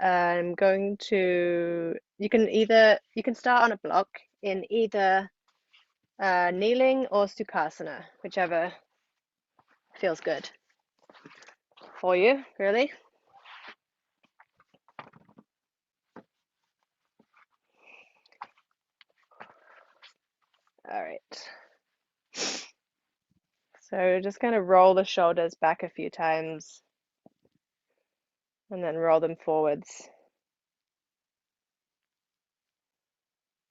I'm going to, you can start on a block in either kneeling or Sukhasana, whichever feels good for you, really. All right. So just kind of roll the shoulders back a few times and then roll them forwards.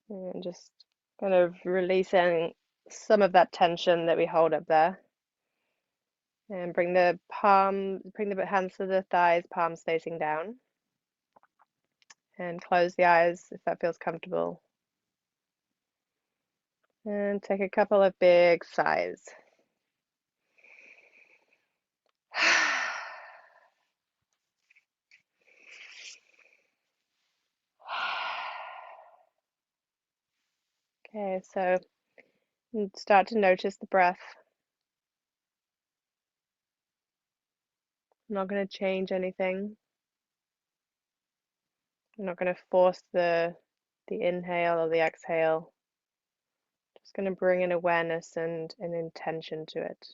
And just kind of releasing some of that tension that we hold up there. And bring the hands to the thighs, palms facing down. And close the eyes if that feels comfortable. And take a couple of big sighs. Okay, so start to notice the breath. I'm not going to change anything. I'm not going to force the inhale or the exhale. Just going to bring an awareness and an intention to it.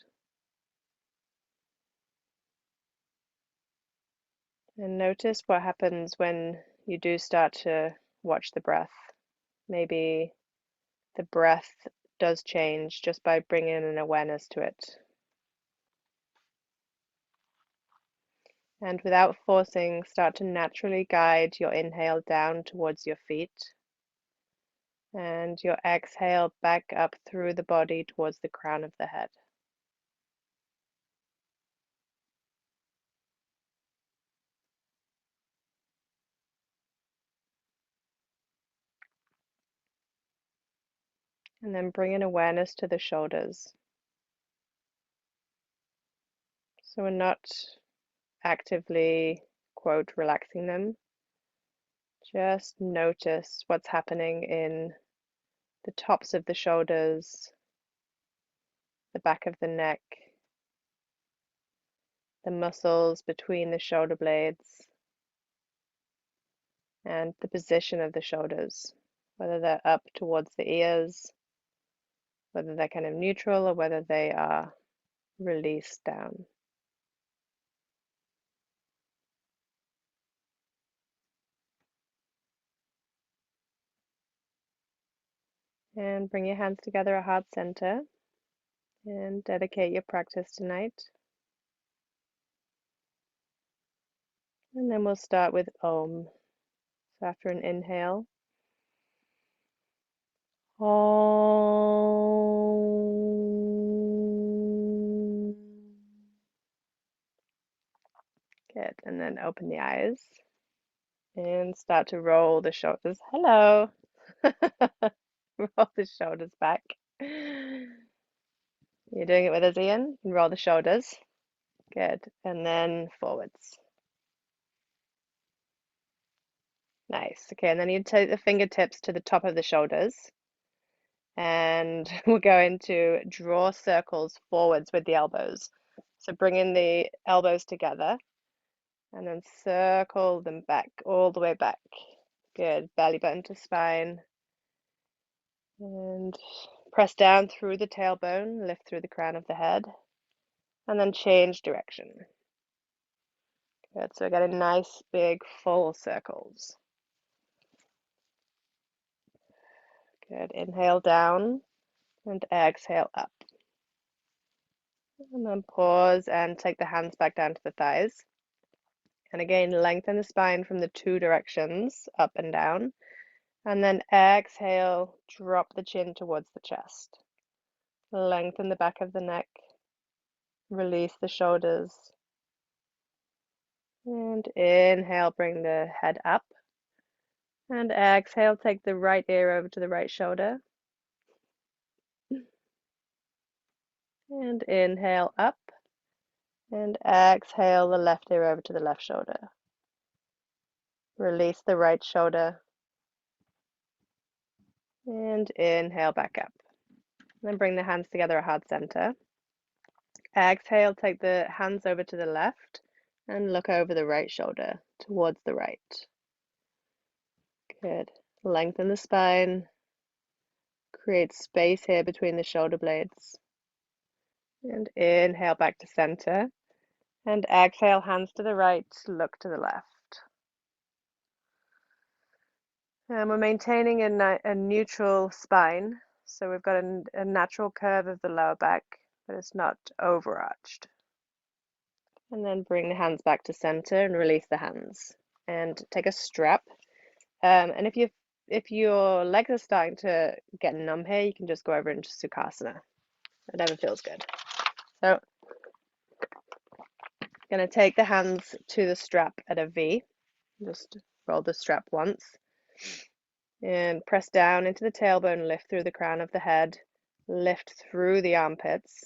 And notice what happens when you do start to watch the breath. Maybe the breath does change just by bringing an awareness to it. And without forcing, start to naturally guide your inhale down towards your feet and your exhale back up through the body towards the crown of the head. And then bring an awareness to the shoulders. So we're not actively, quote, relaxing them. Just notice what's happening in the tops of the shoulders, the back of the neck, the muscles between the shoulder blades, and the position of the shoulders, whether they're up towards the ears, whether they're kind of neutral, or whether they are released down. And bring your hands together at heart center and dedicate your practice tonight. And then we'll start with Om. So after an inhale, Om. Good. And then open the eyes and start to roll the shoulders. Hello. Roll the shoulders back. You're doing it with us, Ian. You can roll the shoulders. Good. And then forwards. Nice. Okay, and then you take the fingertips to the top of the shoulders. And we're going to draw circles forwards with the elbows. So bring in the elbows together and then circle them back, all the way back. Good. Belly button to spine. And press down through the tailbone, lift through the crown of the head, and then change direction. Good. So we're getting nice, big, full circles. Good. Inhale down and exhale up. And then pause and take the hands back down to the thighs. And again, lengthen the spine from the two directions, up and down. And then exhale, drop the chin towards the chest. Lengthen the back of the neck. Release the shoulders. And inhale, bring the head up. And exhale, take the right ear over to the right shoulder. And inhale up. And exhale the left ear over to the left shoulder. Release the right shoulder. And inhale back up. Then bring the hands together at heart center. Exhale, take the hands over to the left and look over the right shoulder towards the right. Good. Lengthen the spine. Create space here between the shoulder blades. And inhale back to center. And exhale, hands to the right, look to the left. And we're maintaining a neutral spine. So we've got a natural curve of the lower back, but it's not overarched. And then bring the hands back to center and release the hands. And take a strap. And if your legs are starting to get numb here, you can just go over into Sukhasana. Whatever feels good. So going to take the hands to the strap at a V. Just roll the strap once. And press down into the tailbone, lift through the crown of the head, lift through the armpits.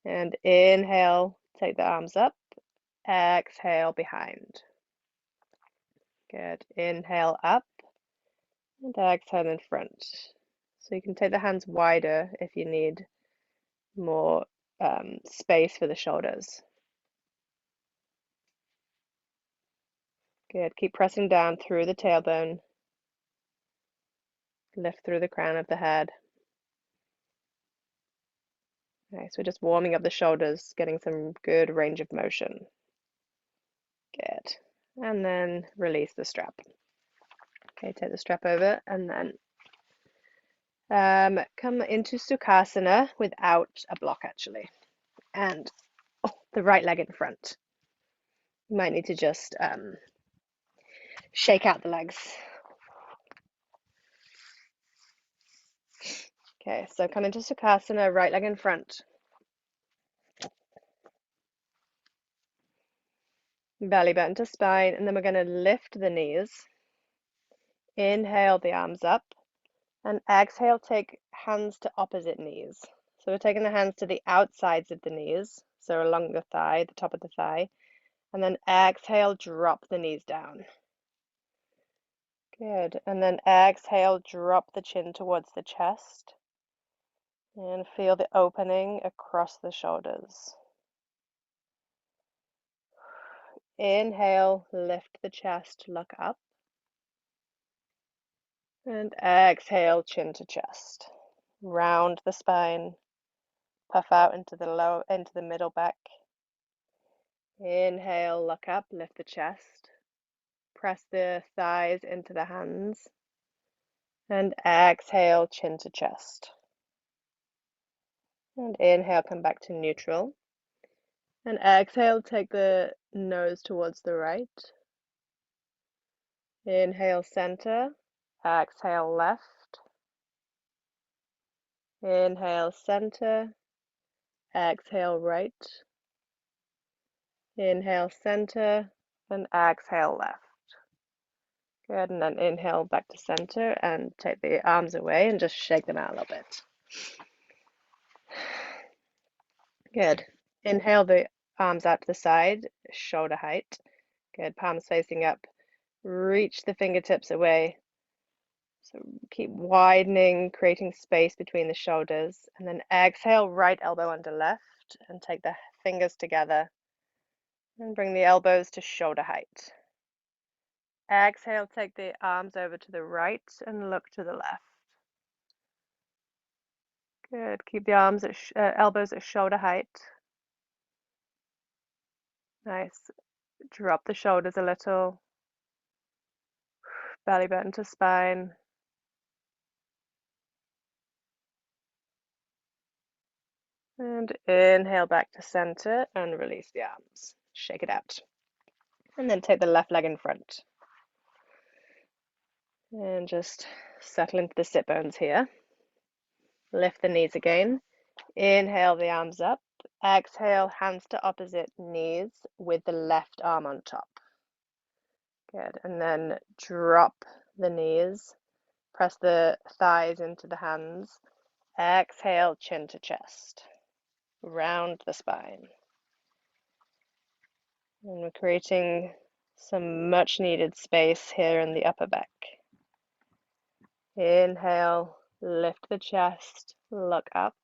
And inhale, take the arms up. Exhale, behind. Good. Inhale up. And exhale in front. So you can take the hands wider if you need more space for the shoulders. Good. Keep pressing down through the tailbone. Lift through the crown of the head. Nice. We're just warming up the shoulders, getting some good range of motion. Good. And then release the strap. Okay, take the strap over and then come into Sukhasana without a block actually. And the right leg in front. You might need to just shake out the legs. Okay, so come into Sukhasana, right leg in front. Belly button to spine, and then we're going to lift the knees. Inhale the arms up, and exhale, take hands to opposite knees. So we're taking the hands to the outsides of the knees, so along the thigh, the top of the thigh, and then exhale, drop the knees down. Good, and then exhale, drop the chin towards the chest, and feel the opening across the shoulders. Inhale, lift the chest, look up. And exhale, chin to chest. Round the spine. Puff out into the middle back. Inhale, look up, lift the chest. Press the thighs into the hands. And exhale, chin to chest. And inhale, come back to neutral. And exhale, take the nose towards the right. Inhale, center. Exhale, left. Inhale, center. Exhale, right. Inhale, center. And exhale, left. Good, and then inhale back to center and take the arms away and just shake them out a little bit. Good. Inhale the arms out to the side, shoulder height. Good, palms facing up. Reach the fingertips away. So keep widening, creating space between the shoulders. And then exhale, right elbow under left, and take the fingers together. And bring the elbows to shoulder height. Exhale, take the arms over to the right and look to the left. Good. Keep the arms at elbows at shoulder height. Nice. Drop the shoulders a little. Belly button to spine. And inhale back to center and release the arms. Shake it out. And then take the left leg in front. And just settle into the sit bones here. Lift the knees again. Inhale the arms up. Exhale, hands to opposite knees with the left arm on top. Good. And then drop the knees. Press the thighs into the hands. Exhale, chin to chest. Round the spine. And we're creating some much needed space here in the upper back. Inhale, lift the chest, look up.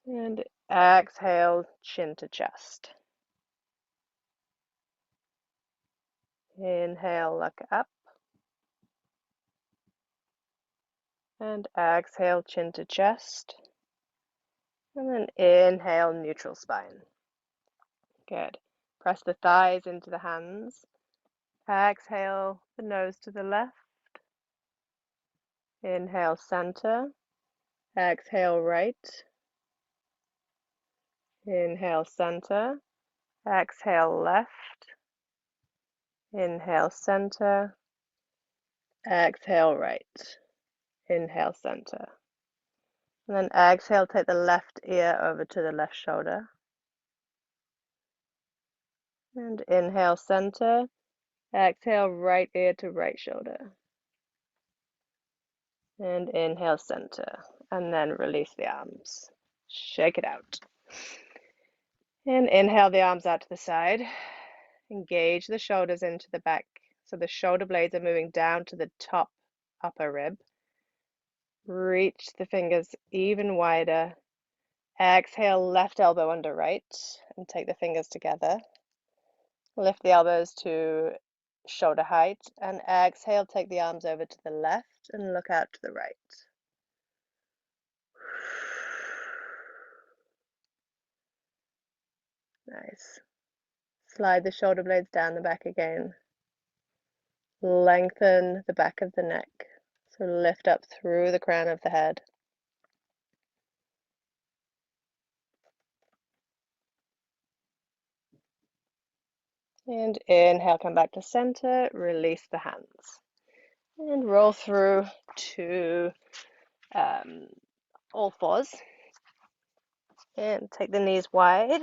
And exhale, chin to chest. Inhale, look up. And exhale, chin to chest. And then inhale, neutral spine. Good. Press the thighs into the hands. Exhale, the nose to the left. Inhale, center. Exhale, right. Inhale, center. Exhale, left. Inhale, center. Exhale, right. Inhale, center. And then exhale, take the left ear over to the left shoulder. And inhale, center. Exhale, right ear to right shoulder. And inhale, center. And then release the arms. Shake it out. And inhale the arms out to the side. Engage the shoulders into the back. So the shoulder blades are moving down to the top upper rib. Reach the fingers even wider. Exhale, left elbow under right, and take the fingers together. Lift the elbows to shoulder height, and exhale, take the arms over to the left and look out to the right. Nice. Slide the shoulder blades down the back again. Lengthen the back of the neck. So lift up through the crown of the head. And inhale, come back to center, release the hands. And roll through to all fours. And take the knees wide.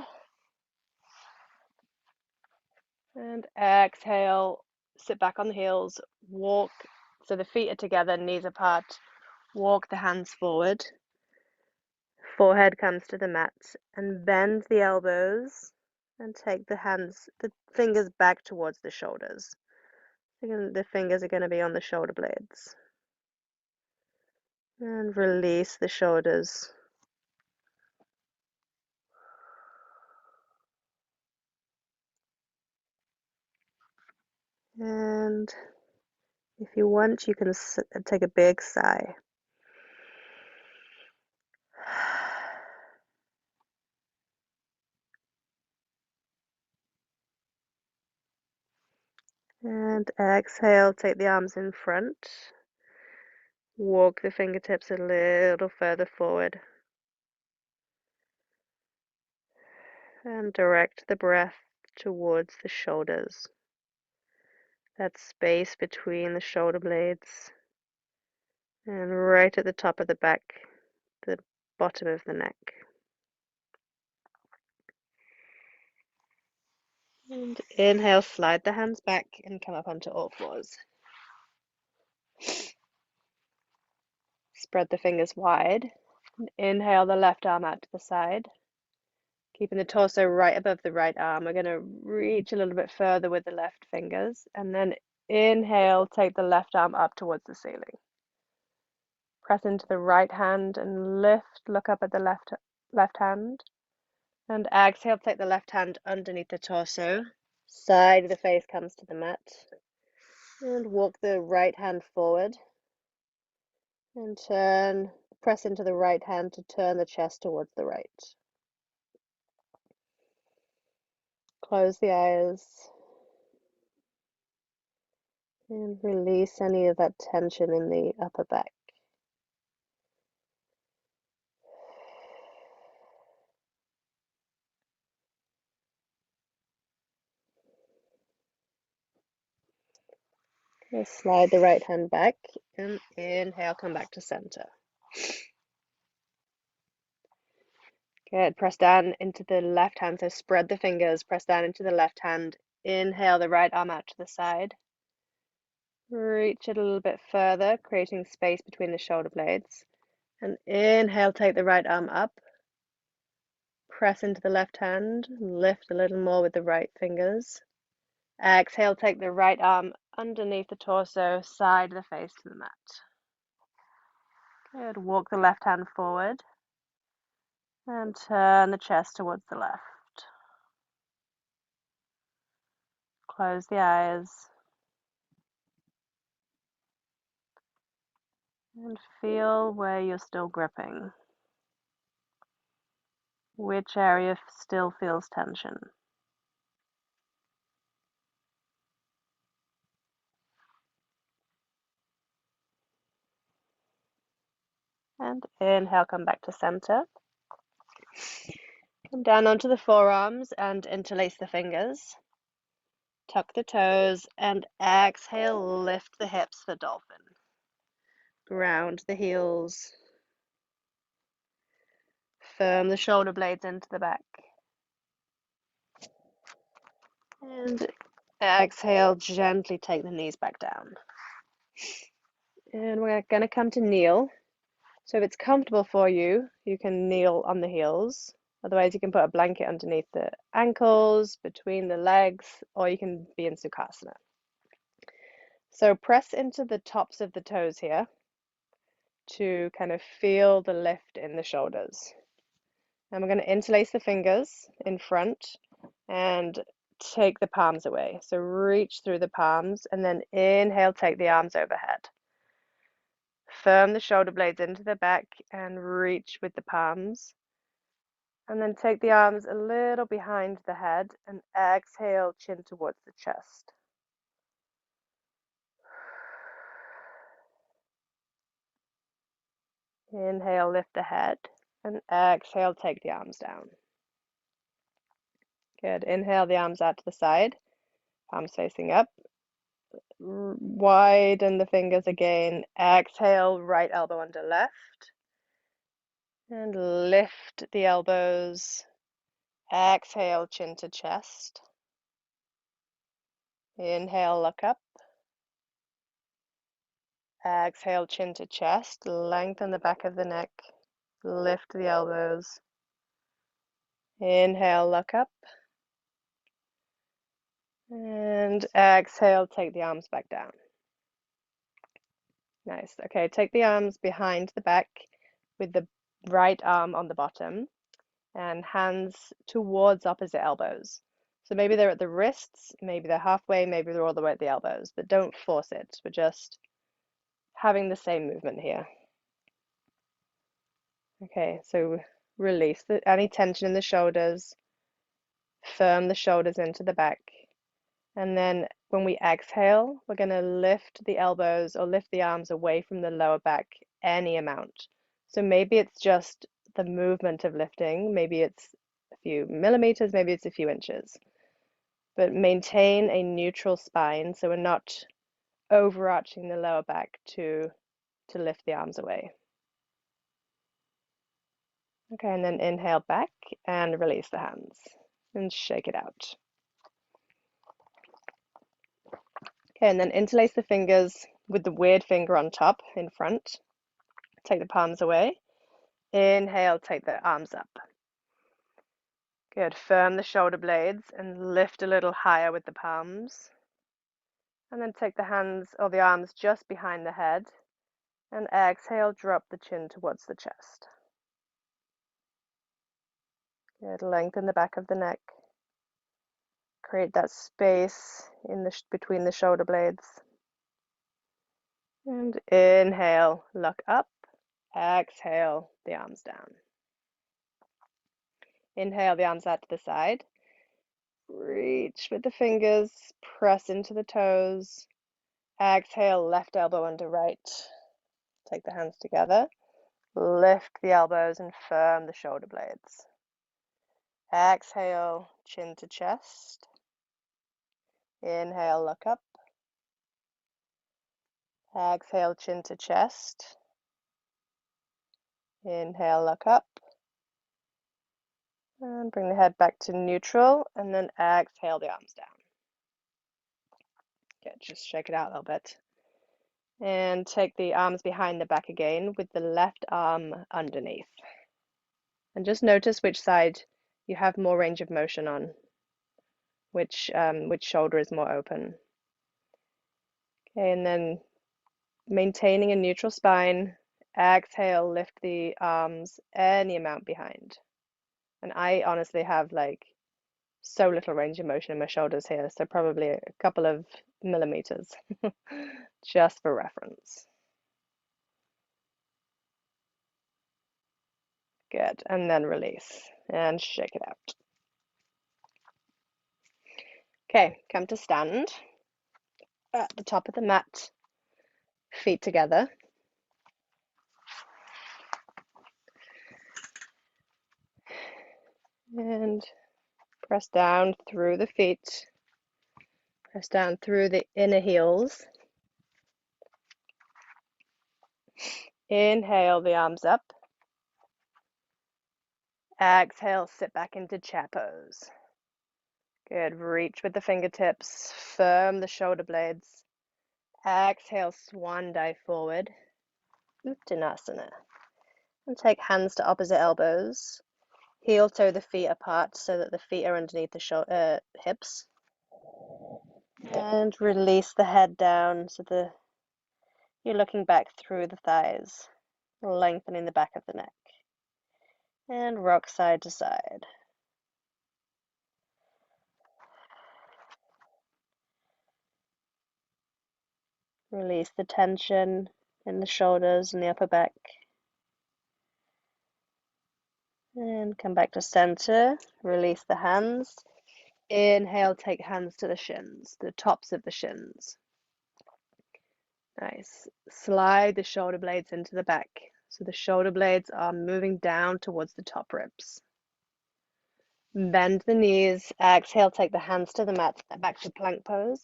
And exhale, sit back on the heels, walk, so the feet are together, knees apart, walk the hands forward, forehead comes to the mat, and bend the elbows, and take the fingers back towards the shoulders. The fingers are going to be on the shoulder blades. And release the shoulders. And if you want, you can take a big sigh. And exhale, take the arms in front. Walk the fingertips a little further forward. And direct the breath towards the shoulders. That space between the shoulder blades. And right at the top of the back, the bottom of the neck. And inhale, slide the hands back and come up onto all fours. Spread the fingers wide. And inhale the left arm out to the side. Keeping the torso right above the right arm. We're going to reach a little bit further with the left fingers. And then inhale, take the left arm up towards the ceiling. Press into the right hand and lift, look up at the left hand. And exhale, take the left hand underneath the torso. Side of the face comes to the mat. And walk the right hand forward. And press into the right hand to turn the chest towards the right. Close the eyes. And release any of that tension in the upper back. Okay, slide the right hand back and inhale, come back to center. Good. Press down into the left hand, so spread the fingers, press down into the left hand. Inhale the right arm out to the side. Reach it a little bit further, creating space between the shoulder blades. And inhale, take the right arm up. Press into the left hand, lift a little more with the right fingers. Exhale, take the right arm underneath the torso, side the face to the mat. Good. Walk the left hand forward and turn the chest towards the left. Close the eyes. And feel where you're still gripping. Which area still feels tension? And inhale, come back to center. Come down onto the forearms and interlace the fingers. Tuck the toes and exhale, lift the hips for dolphin. Ground the heels. Firm the shoulder blades into the back. And exhale, gently take the knees back down. And we're going to come to kneel. So if it's comfortable for you, you can kneel on the heels. Otherwise, you can put a blanket underneath the ankles, between the legs, or you can be in Sukhasana. So press into the tops of the toes here to kind of feel the lift in the shoulders. And we're going to interlace the fingers in front and take the palms away. So reach through the palms and then inhale, take the arms overhead. Firm the shoulder blades into the back and reach with the palms. And then take the arms a little behind the head and exhale, chin towards the chest. Inhale, lift the head, and exhale, take the arms down. Good. Inhale the arms out to the side, palms facing up. Widen the fingers again. Exhale, right elbow under left. And lift the elbows. Exhale, chin to chest. Inhale, look up. Exhale, chin to chest. Lengthen the back of the neck. Lift the elbows. Inhale, look up. And exhale, take the arms back down. Nice. Okay, take the arms behind the back with the right arm on the bottom and hands towards opposite elbows. So maybe they're at the wrists, maybe they're halfway, maybe they're all the way at the elbows, but don't force it. We're just having the same movement here. Okay, so release any tension in the shoulders, firm the shoulders into the back. And then when we exhale, we're going to lift the elbows or lift the arms away from the lower back any amount. So maybe it's just the movement of lifting, maybe it's a few millimeters, maybe it's a few inches. But maintain a neutral spine so we're not overarching the lower back to lift the arms away. Okay, and then inhale back and release the hands and shake it out. Okay, and then interlace the fingers with the weird finger on top in front. Take the palms away. Inhale, take the arms up. Good. Firm the shoulder blades and lift a little higher with the palms. And then take the hands or the arms just behind the head. And exhale, drop the chin towards the chest. Good. Lengthen the back of the neck. Create that space in between the shoulder blades. And inhale, look up. Exhale, the arms down. Inhale the arms out to the side. Reach with the fingers, press into the toes. Exhale, left elbow under right. Take the hands together. Lift the elbows and firm the shoulder blades. Exhale, chin to chest. Inhale, look up. Exhale, chin to chest. Inhale, look up. And bring the head back to neutral, and then exhale the arms down. Good, just shake it out a little bit. And take the arms behind the back again with the left arm underneath. And just notice which side you have more range of motion on, which shoulder is more open. Okay, and then maintaining a neutral spine, exhale, lift the arms any amount behind. And I honestly have like so little range of motion in my shoulders here, so probably a couple of millimeters, just for reference. Good. And then release and shake it out. Okay, come to stand at the top of the mat, feet together. And press down through the feet. Press down through the inner heels. Inhale the arms up. Exhale, sit back into chair pose. Good. Reach with the fingertips. Firm the shoulder blades. Exhale, swan dive forward. Uttanasana. And take hands to opposite elbows. Heel toe the feet apart so that the feet are underneath the hips. And release the head down so you're looking back through the thighs, lengthening the back of the neck. And rock side to side. Release the tension in the shoulders and the upper back. And come back to center. Release the hands. Inhale, take hands to the shins, the tops of the shins. Nice. Slide the shoulder blades into the back. So the shoulder blades are moving down towards the top ribs. Bend the knees. Exhale, take the hands to the mat, back to plank pose.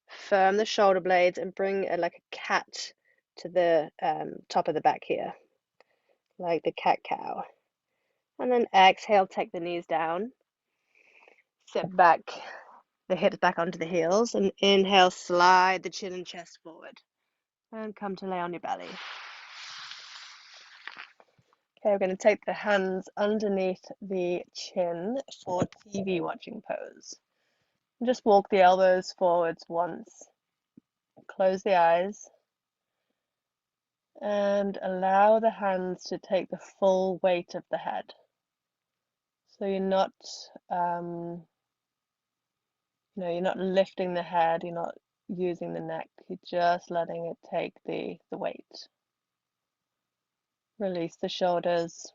Firm the shoulder blades and bring like a cat to the top of the back here, like the cat-cow. And then exhale, take the knees down. Sit back, the hips back onto the heels, and inhale, slide the chin and chest forward. And come to lay on your belly. Okay, we're going to take the hands underneath the chin for TV watching pose. Just walk the elbows forwards once. Close the eyes. And allow the hands to take the full weight of the head. So you're not, you're not lifting the head, you're not using the neck, you're just letting it take the weight. Release the shoulders.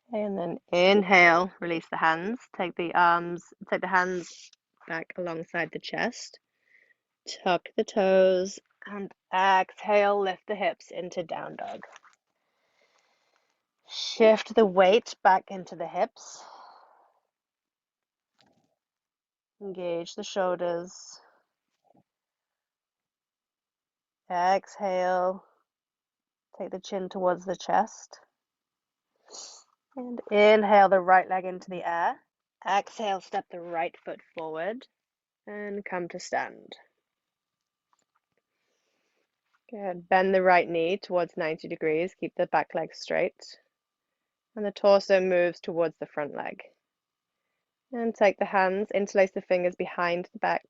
Okay, and then inhale, release the hands, take the hands back alongside the chest, tuck the toes, and exhale, lift the hips into down dog. Shift the weight back into the hips. Engage the shoulders. Exhale. Take the chin towards the chest. And inhale the right leg into the air. Exhale, step the right foot forward and come to stand. Good. Bend the right knee towards 90 degrees. Keep the back leg straight. And the torso moves towards the front leg. And take the hands, interlace the fingers behind the back.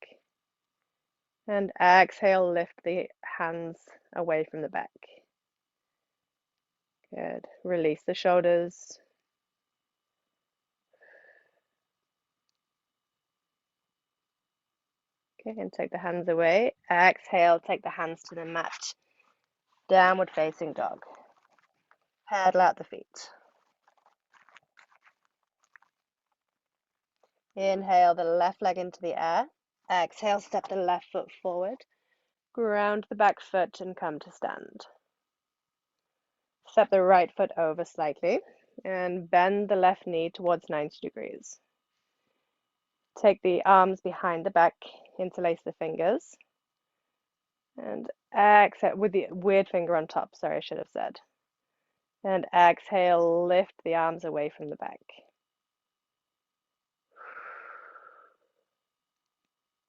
And exhale, lift the hands away from the back. Good. Release the shoulders. Okay, and take the hands away. Exhale, take the hands to the mat. Downward facing dog. Paddle out the feet. Inhale the left leg into the air. Exhale, step the left foot forward. Ground the back foot and come to stand. Step the right foot over slightly and bend the left knee towards 90 degrees. Take the arms behind the back, interlace the fingers. And exhale with the weird finger on top, sorry, I should have said. And exhale, lift the arms away from the back.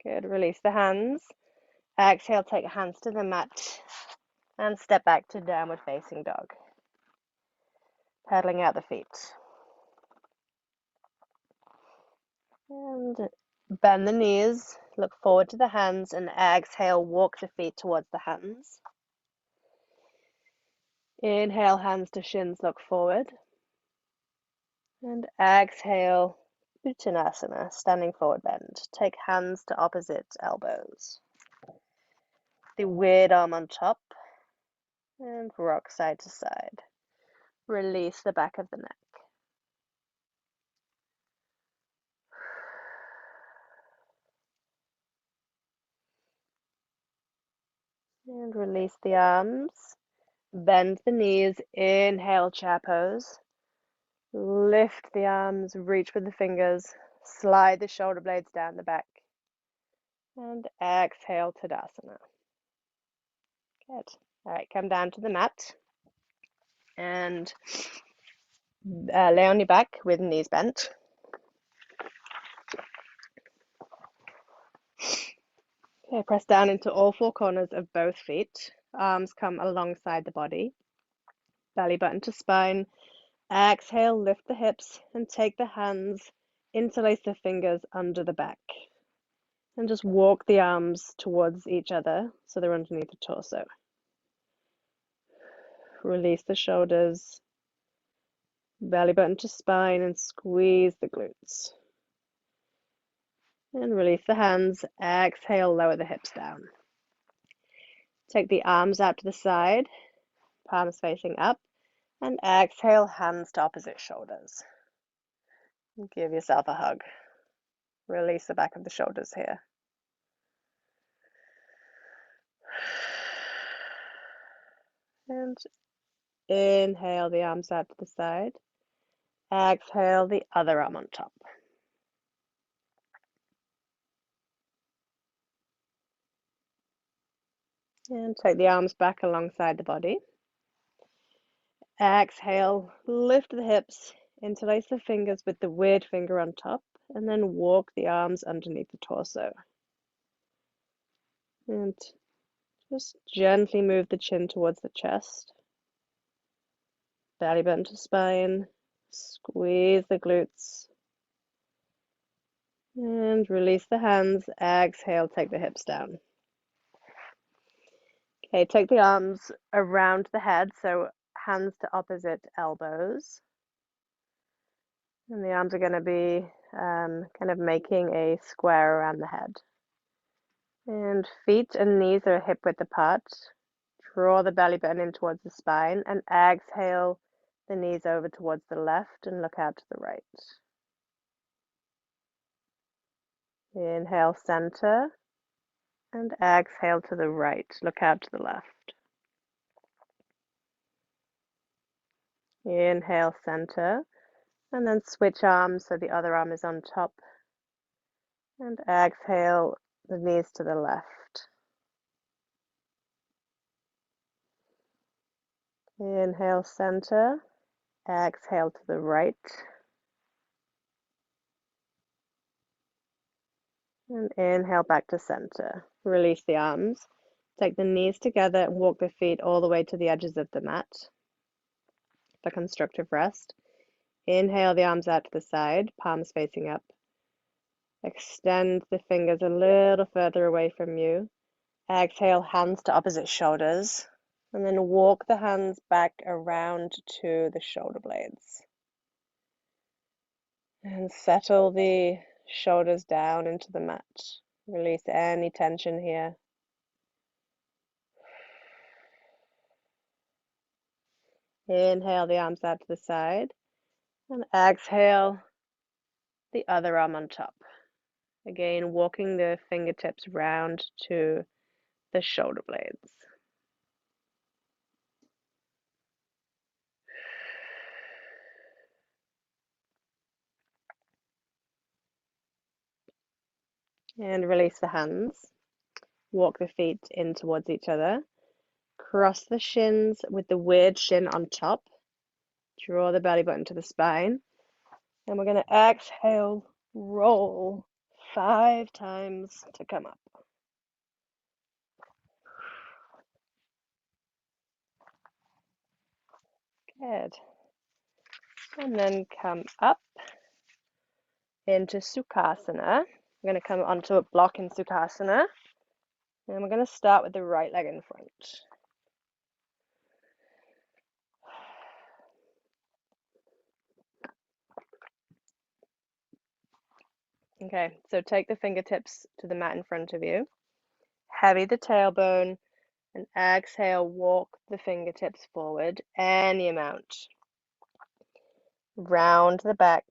Good, release the hands. Exhale, take hands to the mat and step back to downward facing dog. Paddling out the feet. And bend the knees, look forward to the hands, and exhale, walk the feet towards the hands. Inhale, hands to shins, look forward. And exhale, Uttanasana, standing forward bend. Take hands to opposite elbows. The weird arm on top and rock side to side. Release the back of the neck. And release the arms. Bend the knees. Inhale, chair pose. Lift the arms, reach with the fingers. Slide the shoulder blades down the back. And exhale, Tadasana. Good. All right, come down to the mat. And lay on your back with knees bent. Okay, press down into all four corners of both feet. Arms come alongside the body. Belly button to spine. Exhale, lift the hips and take the hands, interlace the fingers under the back. And just walk the arms towards each other so they're underneath the torso. Release the shoulders. Belly button to spine and squeeze the glutes. And release the hands. Exhale, lower the hips down. Take the arms out to the side, palms facing up, and exhale, hands to opposite shoulders. Give yourself a hug. Release the back of the shoulders here. And inhale the arms out to the side. Exhale the other arm on top. And take the arms back alongside the body. Exhale, lift the hips, interlace the fingers with the weird finger on top, and then walk the arms underneath the torso. And just gently move the chin towards the chest. Belly button to spine. Squeeze the glutes. And release the hands. Exhale, take the hips down. Okay, take the arms around the head, so hands to opposite elbows. And the arms are going to be kind of making a square around the head. And feet and knees are hip width apart. Draw the belly button in towards the spine and exhale the knees over towards the left and look out to the right. Inhale, center, and exhale to the right. Look out to the left. Inhale, center, and then switch arms so the other arm is on top. And exhale the knees to the left. Inhale, center, exhale to the right. And inhale back to center. Release the arms. Take the knees together and walk the feet all the way to the edges of the mat for constructive rest. Inhale the arms out to the side, palms facing up. Extend the fingers a little further away from you. Exhale, hands to opposite shoulders. And then walk the hands back around to the shoulder blades. And settle the shoulders down into the mat. Release any tension here. Inhale the arms out to the side. And exhale the other arm on top. Again, walking the fingertips round to the shoulder blades. And release the hands. Walk the feet in towards each other. Cross the shins with the weird shin on top. Draw the belly button to the spine. And we're going to exhale, roll 5 times to come up. Good. And then come up into Sukhasana. We're going to come onto a block in Sukhasana. And we're going to start with the right leg in front. Okay, so take the fingertips to the mat in front of you. Heavy the tailbone and exhale, walk the fingertips forward any amount. Round the back,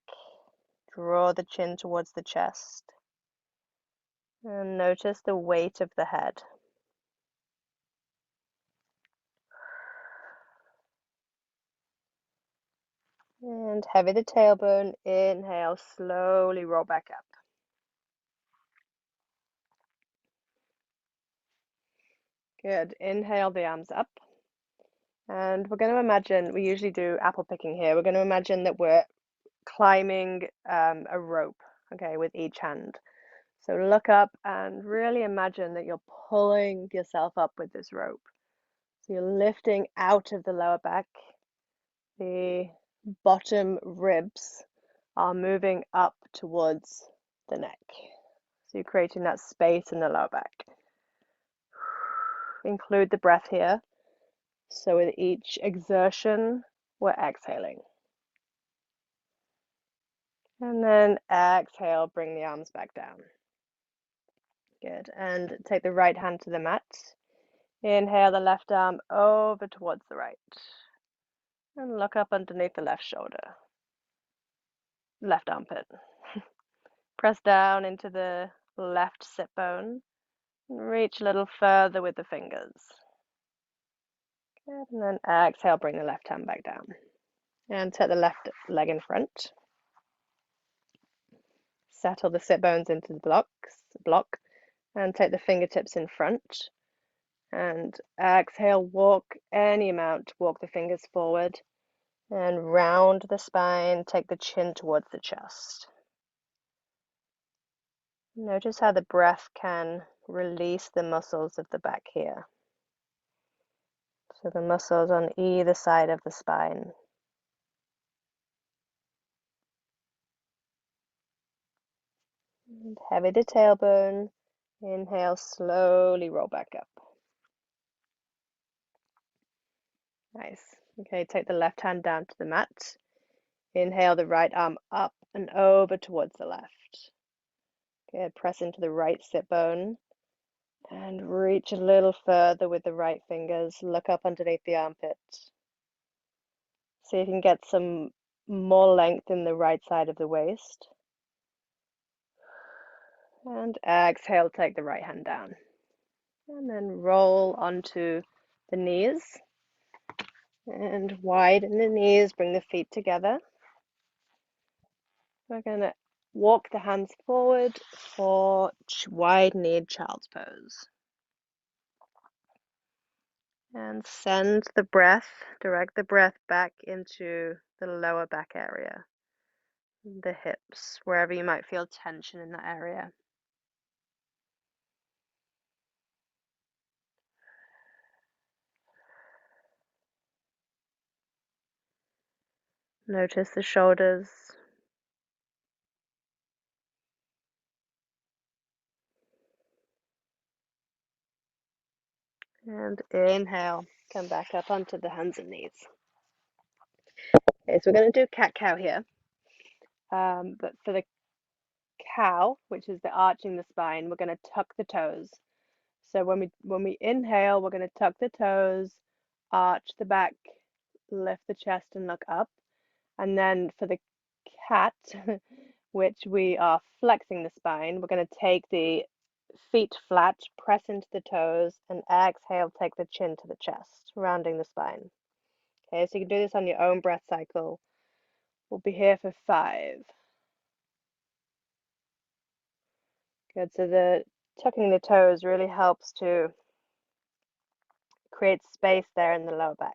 draw the chin towards the chest, and notice the weight of the head. And heavy the tailbone, inhale, slowly roll back up. Good, inhale the arms up. And we're going to imagine, we usually do apple picking here, we're going to imagine that we're climbing a rope, okay, with each hand. So look up and really imagine that you're pulling yourself up with this rope. So you're lifting out of the lower back. The bottom ribs are moving up towards the neck. So you're creating that space in the lower back. Include the breath here. So with each exertion, we're exhaling. And then exhale, bring the arms back down. Good. And take the right hand to the mat. Inhale the left arm over towards the right. And look up underneath the left shoulder, left armpit. Press down into the left sit bone. And reach a little further with the fingers. Good. And then exhale, bring the left hand back down. And take the left leg in front. Settle the sit bones into the block. And take the fingertips in front. And exhale, walk any amount, walk the fingers forward. And round the spine, take the chin towards the chest. Notice how the breath can release the muscles of the back here. So the muscles on either side of the spine. And heavy the tailbone. Inhale, slowly roll back up. Nice. Okay, take the left hand down to the mat. Inhale the right arm up and over towards the left. Good. Press into the right sit bone and reach a little further with the right fingers. Look up underneath the armpit. See if you can get some more length in the right side of the waist. And exhale, take the right hand down. And then roll onto the knees. And widen the knees, bring the feet together. We're going to walk the hands forward for wide-kneed child's pose. And send the breath, direct the breath back into the lower back area, the hips, wherever you might feel tension in that area. Notice the shoulders. And inhale, come back up onto the hands and knees. Okay, so we're going to do cat-cow here. But for the cow, which is the arching the spine, we're going to tuck the toes. So when we inhale, we're going to tuck the toes, arch the back, lift the chest and look up. And then for the cat, which we are flexing the spine, we're going to take the feet flat, press into the toes, and exhale, take the chin to the chest, rounding the spine. Okay, so you can do this on your own breath cycle. We'll be here for 5. Good, so the tucking the toes really helps to create space there in the lower back.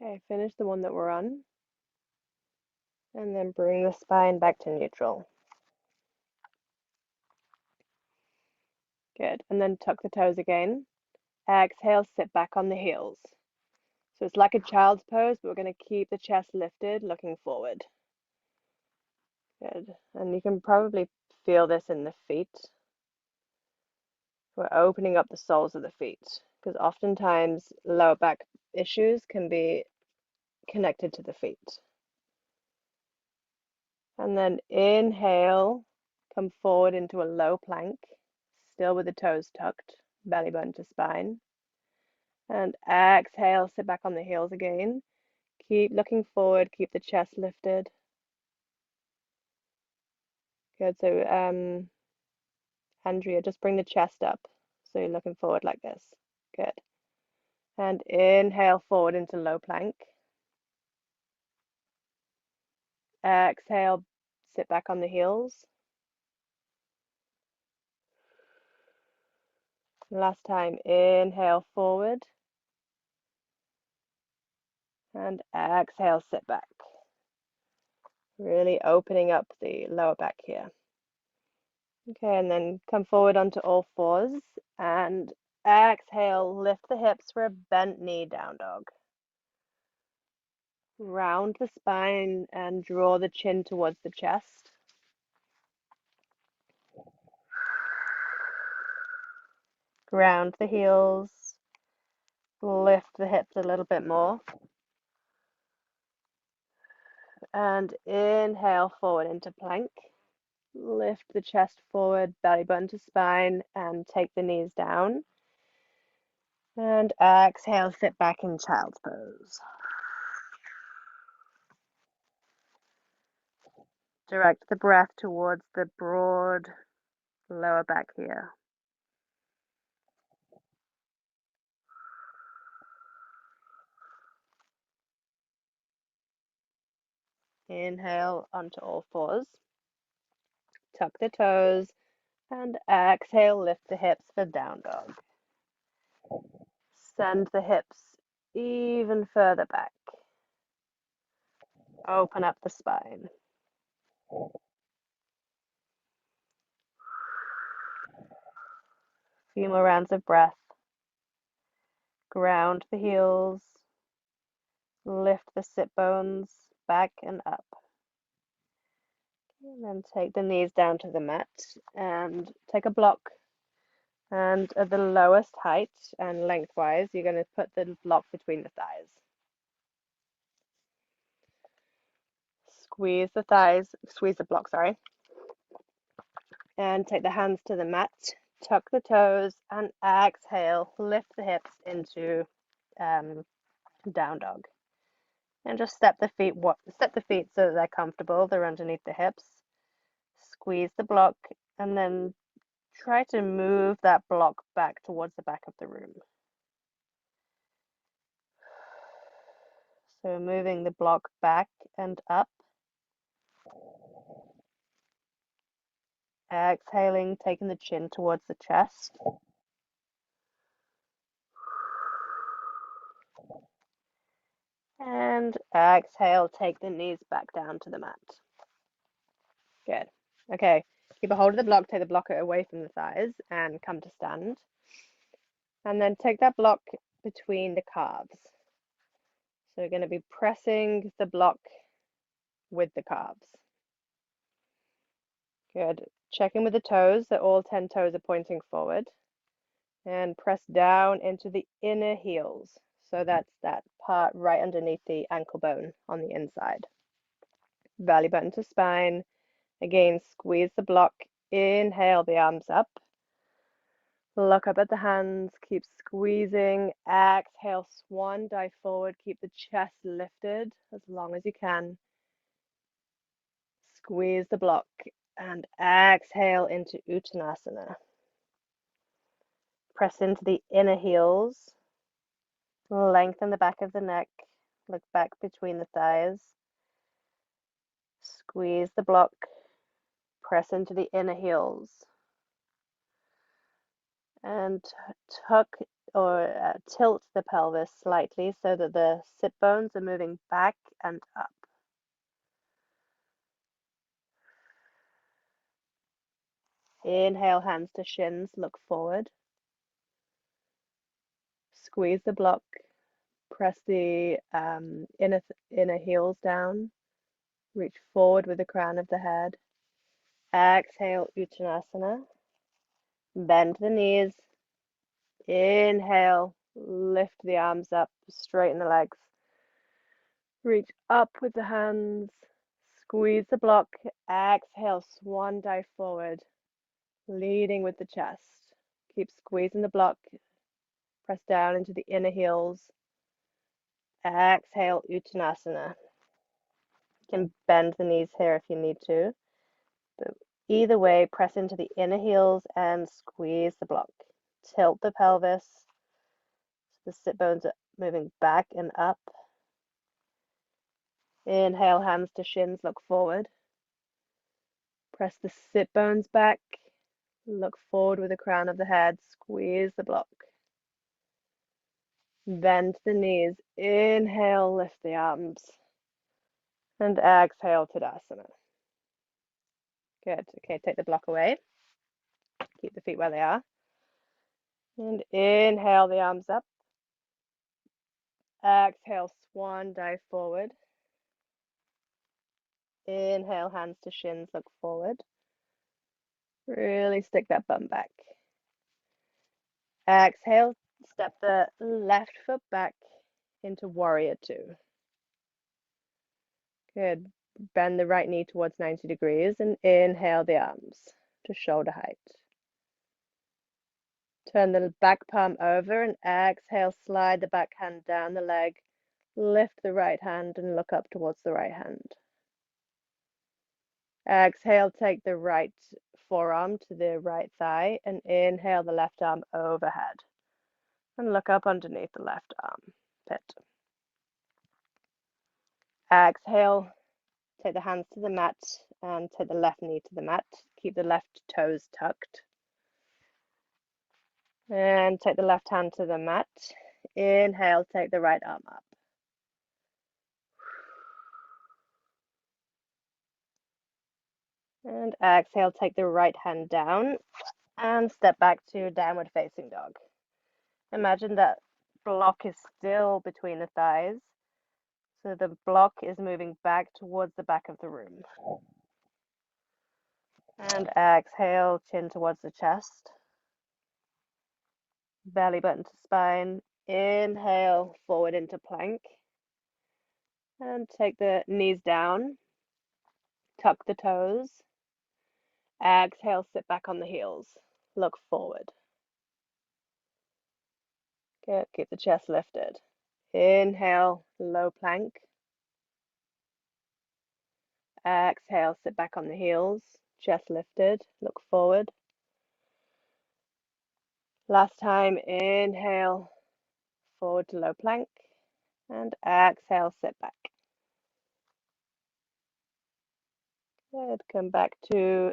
Okay, finish the one that we're on. And then bring the spine back to neutral. Good, and then tuck the toes again. Exhale, sit back on the heels. So it's like a child's pose, but we're going to keep the chest lifted, looking forward. Good. And you can probably feel this in the feet. We're opening up the soles of the feet because oftentimes lower back issues can be connected to the feet. And then inhale, come forward into a low plank, still with the toes tucked, belly button to spine. And exhale, sit back on the heels again. Keep looking forward, keep the chest lifted. Good. So, Andrea, just bring the chest up. So you're looking forward like this. Good. And inhale forward into low plank. Exhale, sit back on the heels. Last time, inhale forward. And exhale, sit back. Really opening up the lower back here. Okay, and then come forward onto all fours. And exhale, lift the hips for a bent knee down dog. Round the spine and draw the chin towards the chest. Ground the heels. Lift the hips a little bit more. And inhale forward into plank. Lift the chest forward, belly button to spine, and take the knees down. And exhale, sit back in child's pose. Direct the breath towards the broad lower back here. Inhale onto all fours. Tuck the toes. And exhale, lift the hips for down dog. Send the hips even further back. Open up the spine. Few more rounds of breath. Ground the heels. Lift the sit bones back and up. And then take the knees down to the mat and take a block. And at the lowest height and lengthwise, you're going to put the block between the thighs. Squeeze the thighs, squeeze the block, sorry. And take the hands to the mat, tuck the toes, and exhale, lift the hips into down dog. And just step the feet so that they're comfortable, they're underneath the hips. Squeeze the block, and then try to move that block back towards the back of the room. So moving the block back and up. Exhaling, taking the chin towards the chest. And exhale, take the knees back down to the mat. Good. Okay, keep a hold of the block, take the block away from the thighs and come to stand. And then take that block between the calves. So you're going to be pressing the block with the calves. Good. Checking with the toes that all 10 toes are pointing forward. And press down into the inner heels. So that's that part right underneath the ankle bone on the inside. Belly button to spine. Again, squeeze the block. Inhale the arms up. Look up at the hands. Keep squeezing. Exhale, swan dive forward. Keep the chest lifted as long as you can. Squeeze the block. And exhale into Uttanasana. Press into the inner heels. Lengthen the back of the neck. Look back between the thighs. Squeeze the block. Press into the inner heels. And tuck or tilt the pelvis slightly so that the sit bones are moving back and up. Inhale, hands to shins, look forward. Squeeze the block. Press the inner heels down. Reach forward with the crown of the head. Exhale, Uttanasana. Bend the knees. Inhale, lift the arms up, straighten the legs. Reach up with the hands. Squeeze the block. Exhale, swan dive forward. Leading with the chest. Keep squeezing the block. Press down into the inner heels. Exhale, Uttanasana. You can bend the knees here if you need to. But either way, press into the inner heels and squeeze the block. Tilt the pelvis. The sit bones are moving back and up. Inhale, hands to shins, look forward. Press the sit bones back. Look forward with the crown of the head. Squeeze the block. Bend the knees. Inhale, lift the arms. And exhale, Tadasana. Good. Okay, take the block away. Keep the feet where they are. And inhale the arms up. Exhale, swan dive forward. Inhale, hands to shins, look forward. Really stick that bum back. Exhale, step the left foot back into warrior two. Good. Bend the right knee towards 90 degrees and inhale the arms to shoulder height. Turn the back palm over and exhale, slide the back hand down the leg. Lift the right hand and look up towards the right hand. Exhale, take the right forearm to the right thigh and inhale the left arm overhead. And look up underneath the left arm pit. Exhale, take the hands to the mat and take the left knee to the mat. Keep the left toes tucked. And take the left hand to the mat. Inhale, take the right arm up. And exhale, take the right hand down and step back to downward facing dog. Imagine that block is still between the thighs. So the block is moving back towards the back of the room. And exhale, chin towards the chest. Belly button to spine. Inhale, forward into plank. And take the knees down. Tuck the toes. Exhale, sit back on the heels. Look forward. Good. Keep the chest lifted. Inhale, low plank. Exhale, sit back on the heels. Chest lifted. Look forward. Last time, inhale, forward to low plank. And exhale, sit back. Good. Come back to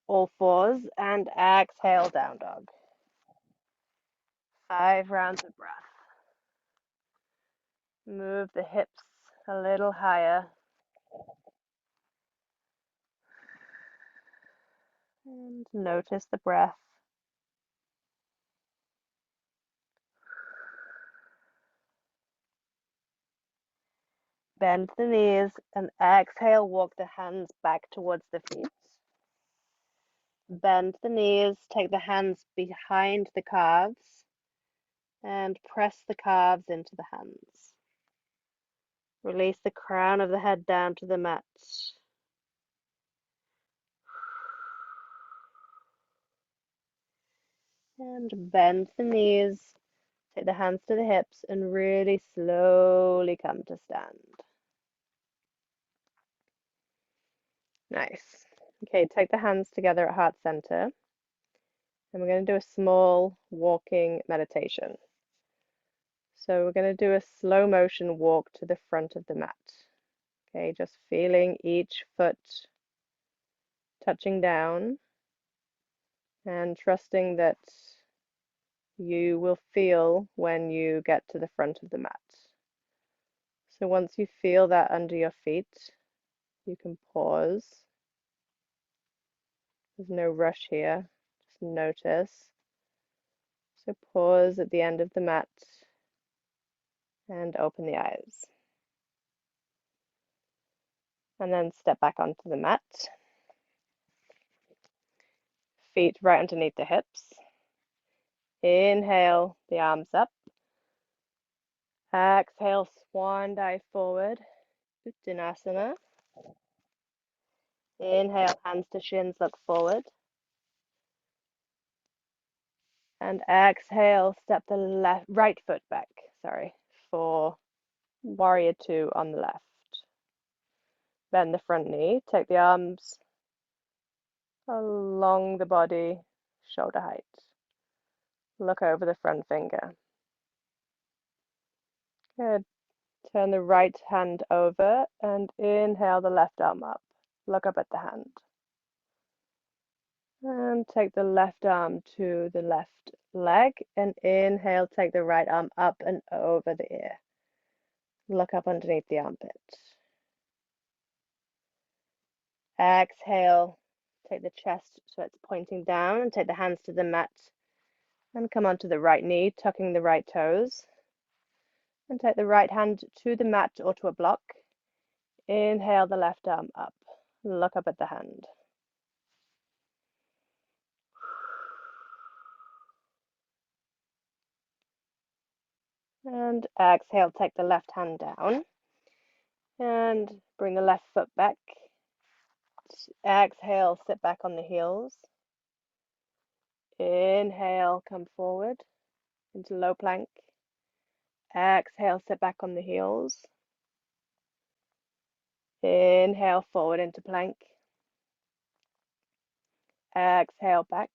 all fours and exhale, down dog. 5 rounds of breath. Move the hips a little higher. And notice the breath. Bend the knees and exhale, walk the hands back towards the feet. Bend the knees, take the hands behind the calves and press the calves into the hands. Release the crown of the head down to the mat. And bend the knees, take the hands to the hips and really slowly come to stand. Nice. Okay, take the hands together at heart center. And we're going to do a small walking meditation. So we're going to do a slow motion walk to the front of the mat. Okay, just feeling each foot touching down and trusting that you will feel when you get to the front of the mat. So once you feel that under your feet, you can pause. There's no rush here, just notice. So pause at the end of the mat and open the eyes. And then step back onto the mat. Feet right underneath the hips. Inhale the arms up. Exhale, swan dive forward. Uttanasana. Inhale, hands to shins, look forward. And exhale, step the right foot back, for warrior two on the left. Bend the front knee, take the arms along the body, shoulder height. Look over the front finger. Good. Turn the right hand over and inhale the left arm up. Look up at the hand. And take the left arm to the left leg and inhale, take the right arm up and over the ear. Look up underneath the armpit. Exhale, take the chest so it's pointing down and take the hands to the mat and come onto the right knee, tucking the right toes. And take the right hand to the mat or to a block. Inhale the left arm up. Look up at the hand. And exhale, take the left hand down and bring the left foot back. Exhale, sit back on the heels. Inhale, come forward into low plank. Exhale, sit back on the heels. Inhale, forward into plank. Exhale, back.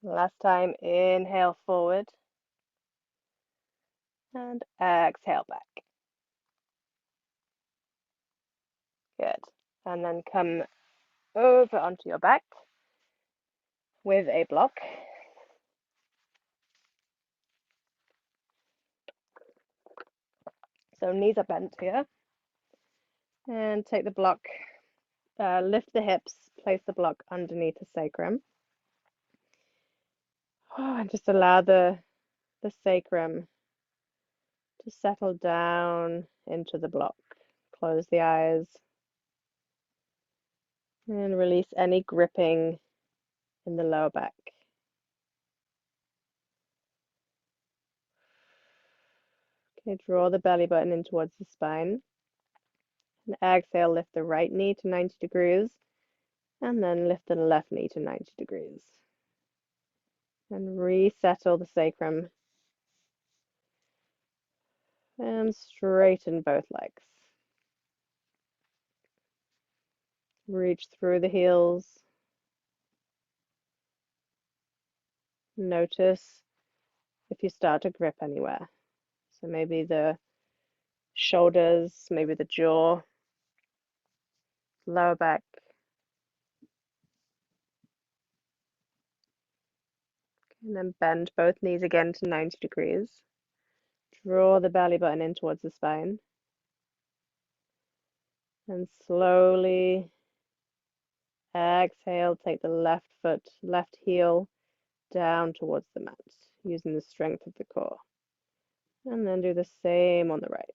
Last time, inhale, forward. And exhale, back. Good. And then come over onto your back with a block. So knees are bent here. And take the block, lift the hips, place the block underneath the sacrum. And just allow the sacrum to settle down into the block. Close the eyes and release any gripping in the lower back. Okay, draw the belly button in towards the spine. And exhale, lift the right knee to 90 degrees and then lift the left knee to 90 degrees. And resettle the sacrum and straighten both legs. Reach through the heels. Notice if you start to grip anywhere. So maybe the shoulders, maybe the jaw, lower back. And then bend both knees again to 90 degrees. Draw the belly button in towards the spine. And slowly exhale, take the left foot, left heel down towards the mat, using the strength of the core. And then do the same on the right.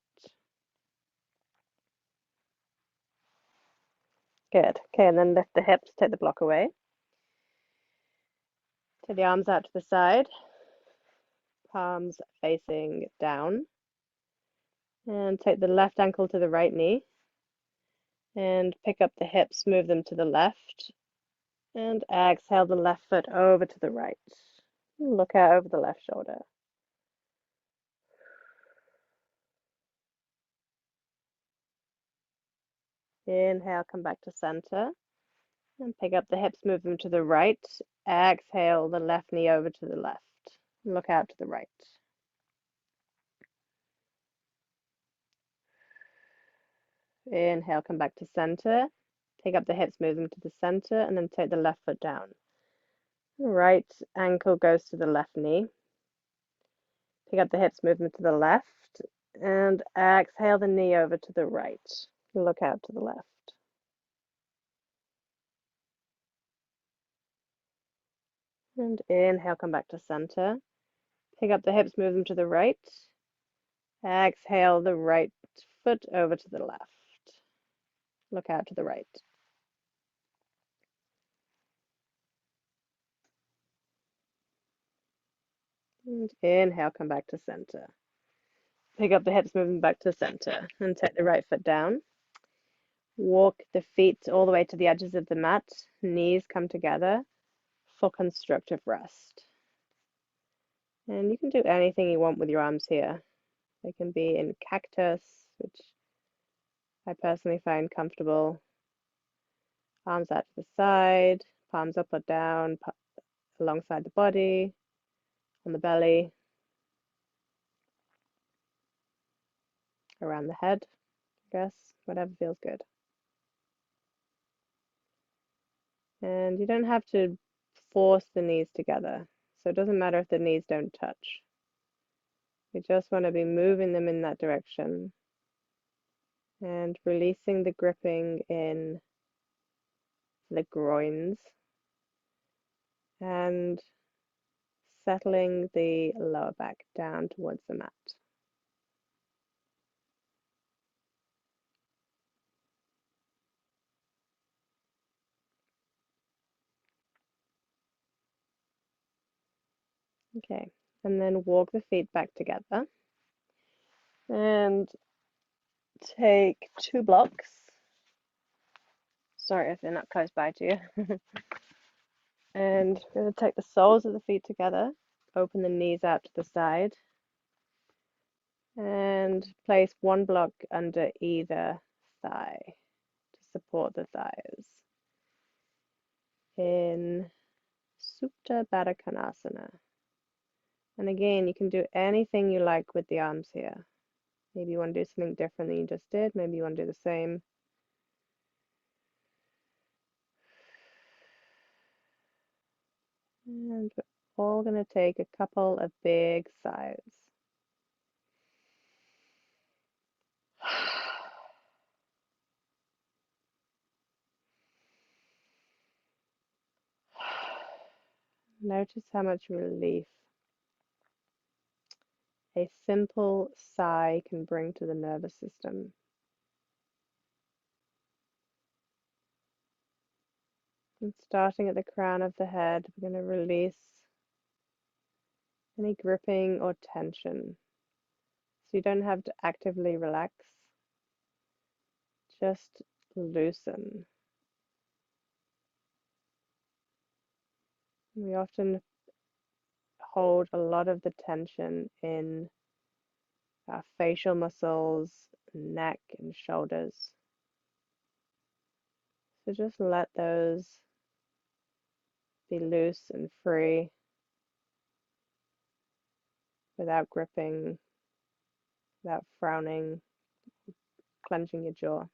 Good. Okay, and then lift the hips, take the block away. Take the arms out to the side, palms facing down. And take the left ankle to the right knee. And pick up the hips, move them to the left. And exhale the left foot over to the right. Look out over the left shoulder. Inhale, come back to center. And pick up the hips, move them to the right. Exhale the left knee over to the left. Look out to the right. Inhale, come back to center. Take up the hips, move them to the center, and then take the left foot down. Right ankle goes to the left knee. Pick up the hips, move them to the left, and exhale the knee over to the right. Look out to the left. And inhale, come back to center. Pick up the hips, move them to the right. Exhale the right foot over to the left. Look out to the right. And inhale, come back to center. Pick up the hips, move them back to center. And take the right foot down. Walk the feet all the way to the edges of the mat. Knees come together for constructive rest. And you can do anything you want with your arms here. They can be in cactus, which I personally find comfortable. Arms out to the side, palms up or down, alongside the body, on the belly, around the head, I guess, whatever feels good. And you don't have to force the knees together. So it doesn't matter if the knees don't touch. You just want to be moving them in that direction and releasing the gripping in the groins and settling the lower back down towards the mat. Okay, and then walk the feet back together and take 2 blocks. Sorry if they're not close by to you. And we're going to take the soles of the feet together, open the knees out to the side, and place 1 block under either thigh to support the thighs in Badakanasana. And again, you can do anything you like with the arms here. Maybe you want to do something different than you just did. Maybe you want to do the same. And we're all going to take a couple of big sighs. Notice how much relief a simple sigh can bring to the nervous system. And starting at the crown of the head, we're going to release any gripping or tension. So you don't have to actively relax, just loosen. We often hold a lot of the tension in our facial muscles, neck, and shoulders. So just let those be loose and free without gripping, without frowning, clenching your jaw.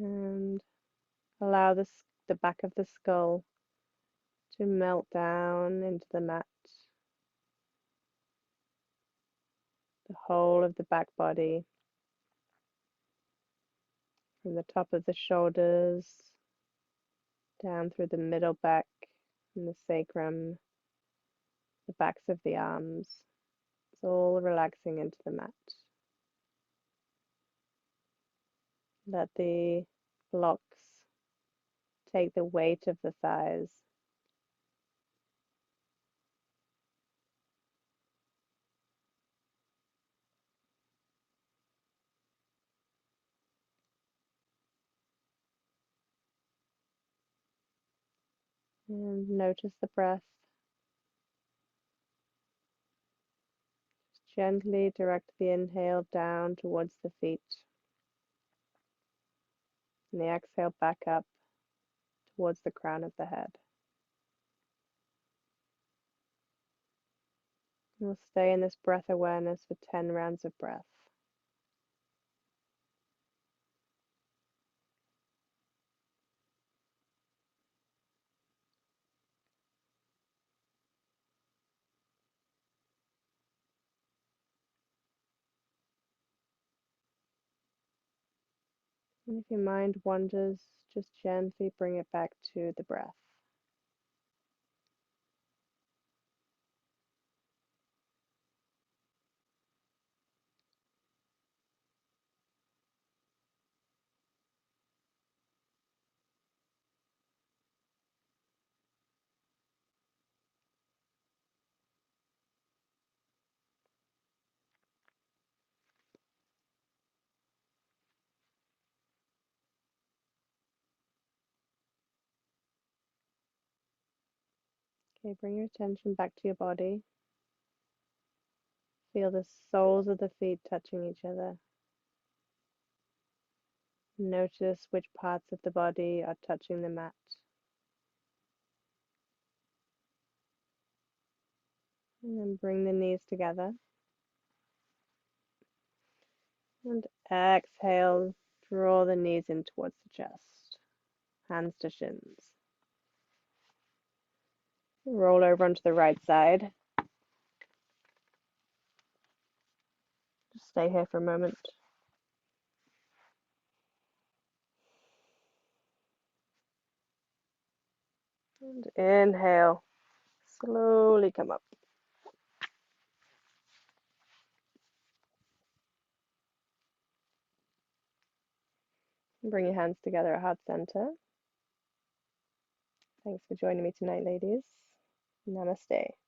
And allow the back of the skull to melt down into the mat. The whole of the back body, from the top of the shoulders, down through the middle back and the sacrum, the backs of the arms. It's all relaxing into the mat. Let the blocks take the weight of the thighs. And notice the breath. Just gently direct the inhale down towards the feet. And the exhale back up towards the crown of the head. We'll stay in this breath awareness for 10 rounds of breath. And if your mind wanders, just gently bring it back to the breath. Okay, bring your attention back to your body. Feel the soles of the feet touching each other. Notice which parts of the body are touching the mat. And then bring the knees together. And exhale, draw the knees in towards the chest. Hands to shins. Roll over onto the right side. Just stay here for a moment. And inhale. Slowly come up. Bring your hands together at heart center. Thanks for joining me tonight, ladies. Namaste.